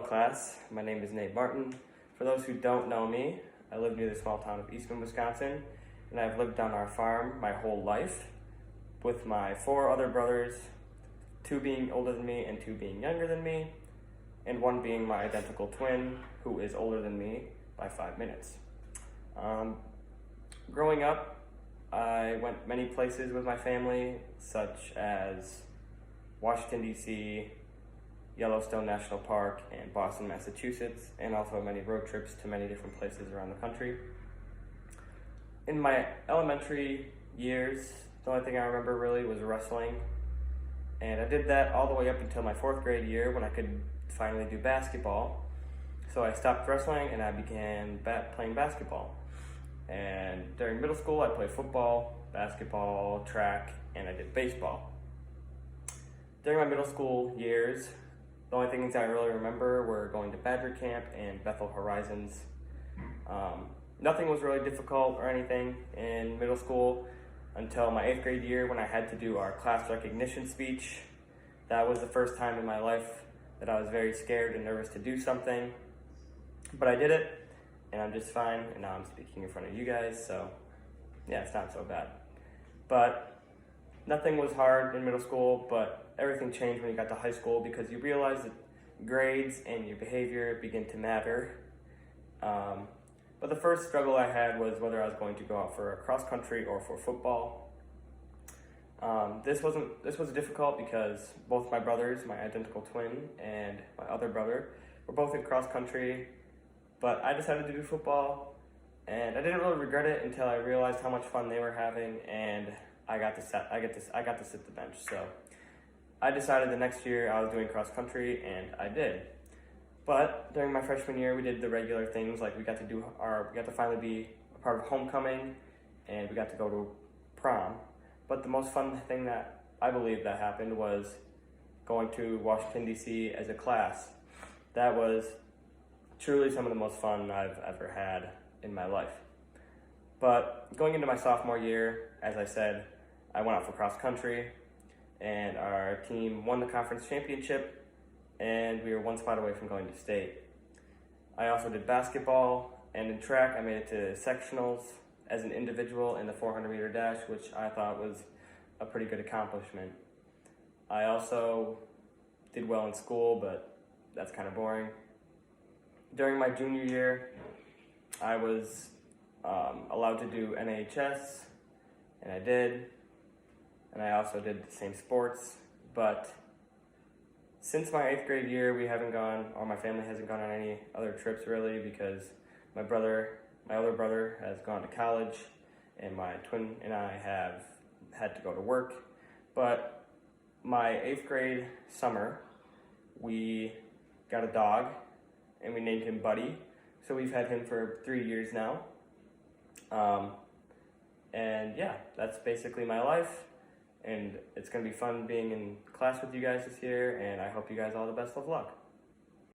class. My name is Nate Martin. For those who don't know me, I live near the small town of Eastman, Wisconsin, and I've lived on our farm my whole life with my 4 other brothers, 2 being older than me and 2 being younger than me, and 1 being my identical twin who is older than me by 5 minutes. Growing up, I went many places with my family, such as Washington, D.C., Yellowstone National Park, and Boston, Massachusetts, and also many road trips to many different places around the country. In my elementary years, the only thing I remember really was wrestling, and I did that all the way up until my 4th grade year when I could finally do basketball. So I stopped wrestling and I began playing basketball. And during middle school, I played football, basketball, track, and I did baseball. During my middle school years, the only things I really remember were going to Badger Camp and Bethel Horizons. Nothing was really difficult or anything in middle school until my 8th grade year when I had to do our class recognition speech. That was the first time in my life that I was very scared and nervous to do something. But I did it, and I'm just fine, and now I'm speaking in front of you guys, so yeah, it's not so bad. But nothing was hard in middle school, but everything changed when you got to high school because you realize that grades and your behavior begin to matter. But the first struggle I had was whether I was going to go out for a cross country or for football. This was difficult because both my brothers, my identical twin and my other brother, were both in cross country, but I decided to do football, and I didn't really regret it until I realized how much fun they were having, and I got to sit the bench. So I decided the next year I was doing cross country, and I did. But during my freshman year, we did the regular things, like we got to finally be a part of homecoming, and we got to go to prom. But the most fun thing that I believe that happened was going to Washington, D.C. as a class. That was truly some of the most fun I've ever had in my life. But going into my sophomore year, as I said, I went out for cross country, and our team won the conference championship, and we were 1 spot away from going to state. I also did basketball, and in track I made it to sectionals as an individual in the 400-meter dash, which I thought was a pretty good accomplishment. I also did well in school, but that's kind of boring. During my junior year, I was allowed to do NAHS, and I did. And I also did the same sports, but since my 8th grade year, we haven't gone, or my family hasn't gone on any other trips really, because my other brother has gone to college, and my twin and I have had to go to work. But my 8th grade summer, we got a dog, and we named him Buddy. So we've had him for 3 years now. And yeah, that's basically my life. And it's going to be fun being in class with you guys this year, and I hope you guys all the best of luck.